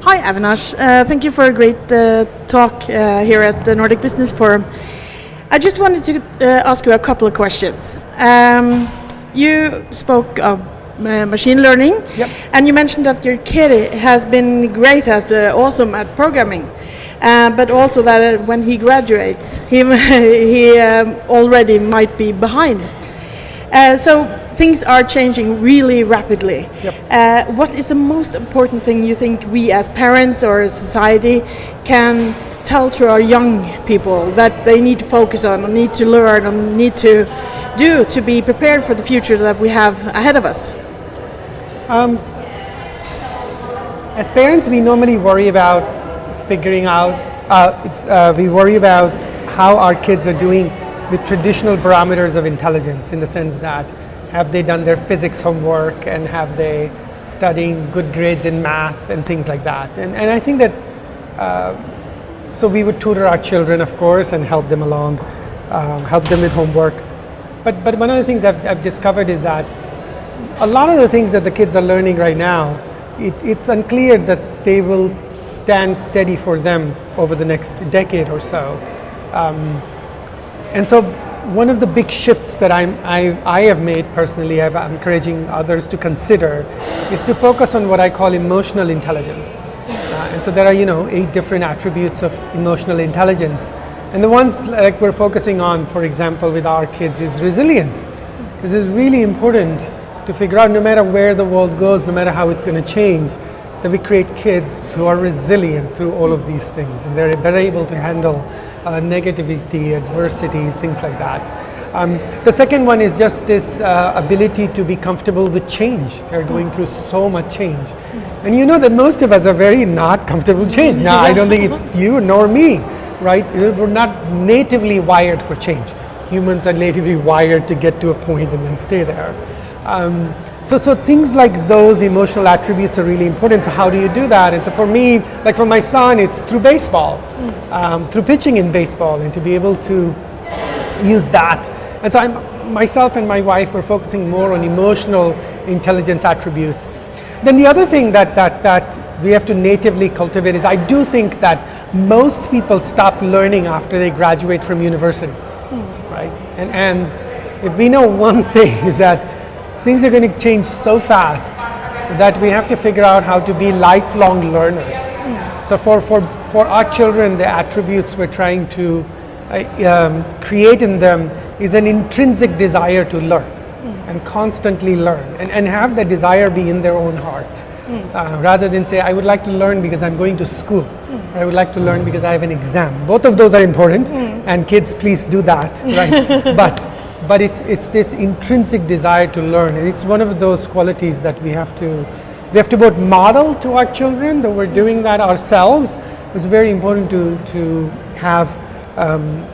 Hi Avinash, thank you for a great talk here at the Nordic Business Forum. I just wanted to ask you a couple of questions. You spoke of machine learning, Yep. and you mentioned that your kid has been great at, awesome at programming, but also that when he graduates, he already might be behind. So things are changing really rapidly. Yep. What is the most important thing you think we as parents or as society can tell to our young people that they need to focus on, or need to learn, or need to do to be prepared for the future that we have ahead of us? As parents, we normally worry about figuring out, we worry about how our kids are doing with traditional parameters of intelligence, in the sense that have they done their physics homework and have they studying good grades in math and things like that. And I think that, so we would tutor our children, of course, and help them along, help them with homework. But one of the things I've discovered is that a lot of the things that the kids are learning right now, it's unclear that they will stand steady for them over the next decade or so. And so one of the big shifts that I have made personally, I'm encouraging others to consider, is to focus on what I call emotional intelligence. And so there are, 8 different attributes of emotional intelligence. And the ones like we're focusing on, for example, with our kids, is resilience. Because it's really important to figure out, no matter where the world goes, no matter how it's going to change, that we create kids who are resilient through all of these things, and they're better able to handle negativity, adversity, things like that. The second one is just this ability to be comfortable with change. They're going through so much change. And you know that most of us are very not comfortable with change. Now, I don't think it's you nor me, right? We're not natively wired for change. Humans are natively wired to get to a point and then stay there. So things like those emotional attributes are really important. So how do you do that? And so for me, like for my son, it's through baseball, through pitching in baseball, and to be able to use that. And so myself and my wife were focusing more on emotional intelligence attributes. Then the other thing that we have to natively cultivate is, I do think that most people stop learning after they graduate from university, right? And if we know one thing, is that things are going to change so fast that we have to figure out how to be lifelong learners. So for our children, the attributes we're trying to create in them is an intrinsic desire to learn and constantly learn, and have the desire be in their own heart, rather than say, I would like to learn because I'm going to school, or I would like to learn because I have an exam. Both of those are important, and kids, please do that, right? But it's this intrinsic desire to learn, and it's one of those qualities that we have to both model to our children, that we're doing that ourselves. It's very important to have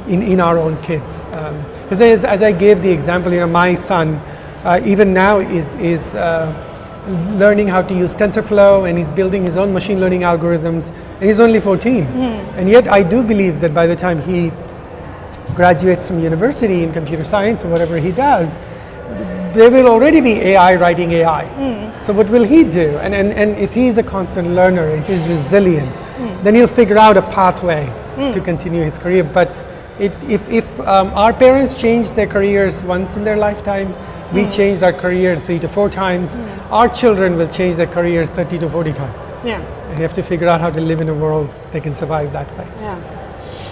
in our own kids. Because as I gave the example, my son even now is learning how to use TensorFlow, and he's building his own machine learning algorithms, and he's only 14. And yet I do believe that by the time he graduates from university in computer science or whatever he does, there will already be AI writing AI. So what will he do? And if he's a constant learner, if he's resilient, then he'll figure out a pathway to continue his career. But if our parents changed their careers once in their lifetime, we changed our career 3 to 4 times, our children will change their careers 30 to 40 times. Yeah. And you have to figure out how to live in a world that can survive that way. Yeah.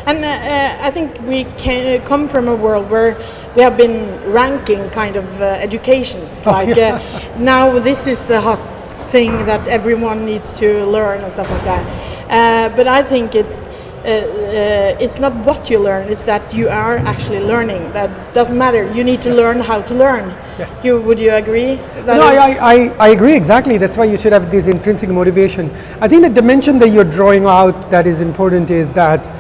And I think we can come from a world where we have been ranking kind of educations. Like now this is the hot thing that everyone needs to learn and stuff like that. But I think it's not what you learn, it's that you are actually learning. That doesn't matter. You need to learn how to learn. Yes. Would you agree? No, I agree exactly. That's why you should have this intrinsic motivation. I think the dimension that you're drawing out that is important is that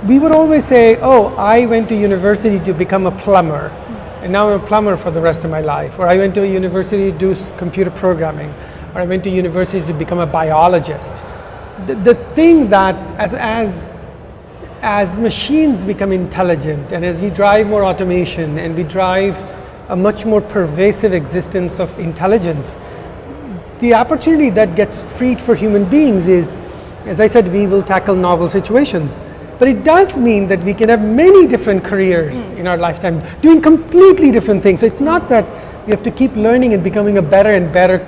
we would always say, oh, I went to university to become a plumber, and now I'm a plumber for the rest of my life. Or I went to a university to do computer programming, or I went to university to become a biologist. The thing that as machines become intelligent, and as we drive more automation, and we drive a much more pervasive existence of intelligence, the opportunity that gets freed for human beings is, as I said, we will tackle novel situations. But it does mean that we can have many different careers in our lifetime, doing completely different things. So it's not that you have to keep learning and becoming a better and better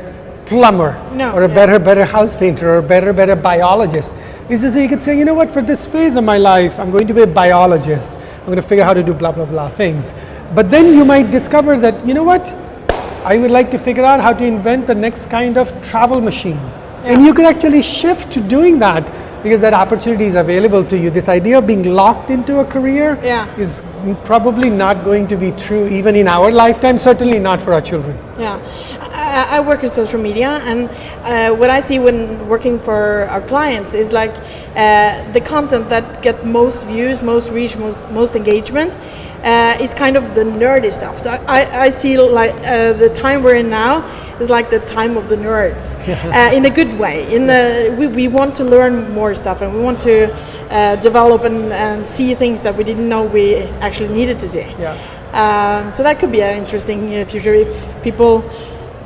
plumber, or a better house painter, or a better biologist. It's just so you could say, you know what, for this phase of my life, I'm going to be a biologist. I'm going to figure out how to do blah, blah, blah things. But then you might discover that, you know what, I would like to figure out how to invent the next kind of travel machine. And you can actually shift to doing that because that opportunity is available to you. This idea of being locked into a career is probably not going to be true even in our lifetime, certainly not for our children. Yeah, I work in social media, and what I see when working for our clients is like the content that get most views, most reach, most engagement is kind of the nerdy stuff. So I see like the time we're in now is like the time of the nerds in a good way. We want to learn more stuff, and we want to develop and see things that we didn't know we actually needed to see. So that could be an interesting future if people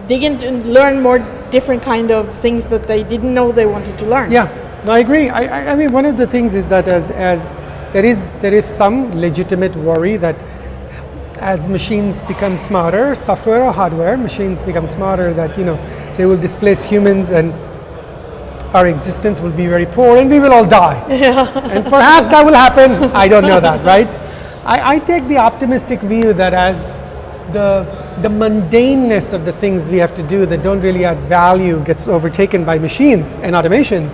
dig into and learn more different kind of things that they didn't know they wanted to learn. Yeah, no, I agree. I mean, one of the things is that as there is some legitimate worry that as machines become smarter, software or hardware, machines become smarter, that they will displace humans and our existence will be very poor and we will all die. And perhaps that will happen. I don't know that, right? I take the optimistic view that as the mundaneness of the things we have to do that don't really add value gets overtaken by machines and automation,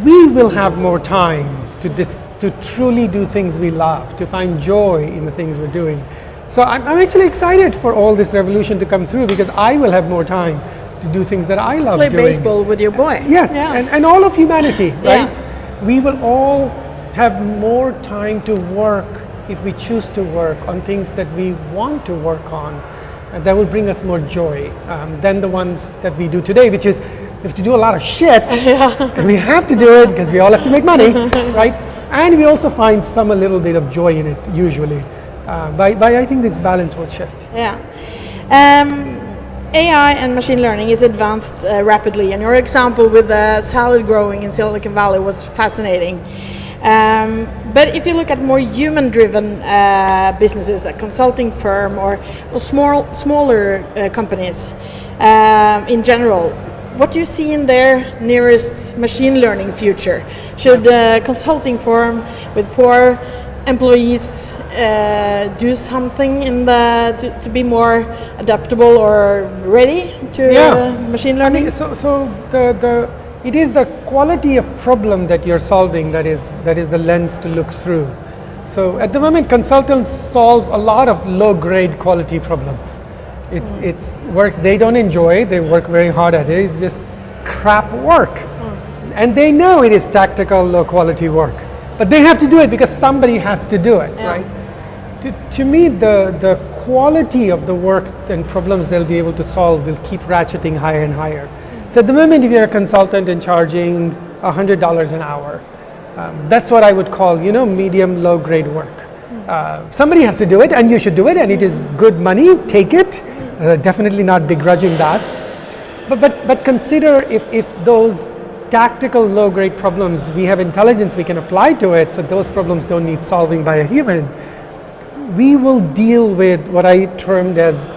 we will have more time to truly do things we love, to find joy in the things we're doing. So I'm actually excited for all this revolution to come through because I will have more time to do things that I love doing. Play baseball with your boy. Yes, and all of humanity, right? We will all have more time to work if we choose to work on things that we want to work on, and that will bring us more joy than the ones that we do today, which is we have to do a lot of shit, and we have to do it because we all have to make money, right? And we also find a little bit of joy in it, usually. But I think this balance will shift. AI and machine learning is advanced rapidly, and your example with the salad growing in Silicon Valley was fascinating. But if you look at more human-driven businesses, a consulting firm or smaller companies in general, what do you see in their nearest machine learning future? Should a consulting firm with 4 employees do something to be more adaptable or ready to machine learning? I mean, so it is the quality of problem that you're solving that is the lens to look through. So at the moment, consultants solve a lot of low-grade quality problems. It's work they don't enjoy. They work very hard at it. It's just crap work, and they know it is tactical, low-quality work. But they have to do it because somebody has to do it, right? To me, the quality of the work and problems they'll be able to solve will keep ratcheting higher and higher. So at the moment, if you're a consultant and charging $100 an hour, that's what I would call, medium low grade work. Somebody has to do it, and you should do it, and it is good money. Take it. Definitely not begrudging that. But consider if those tactical low grade problems, we have intelligence we can apply to it, so those problems don't need solving by a human. We will deal with what I termed as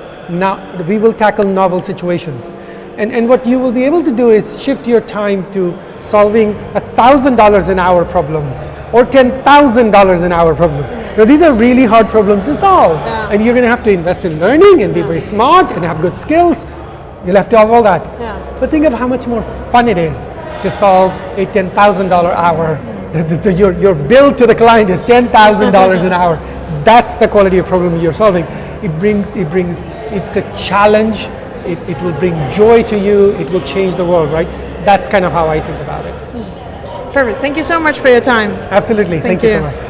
we will tackle novel situations. And what you will be able to do is shift your time to solving $1,000 an hour problems or $10,000 an hour problems. Now, these are really hard problems to solve, and you're going to have to invest in learning and be very smart and have good skills. You'll have to have all that. But think of how much more fun it is to solve a $10,000 hour. Your bill to the client is $10,000 an hour. That's the quality of problem you're solving. It's a challenge. It will bring joy to you. It will change the world, right? That's kind of how I think about it. Perfect. Thank you so much for your time. Absolutely. Thank you so much.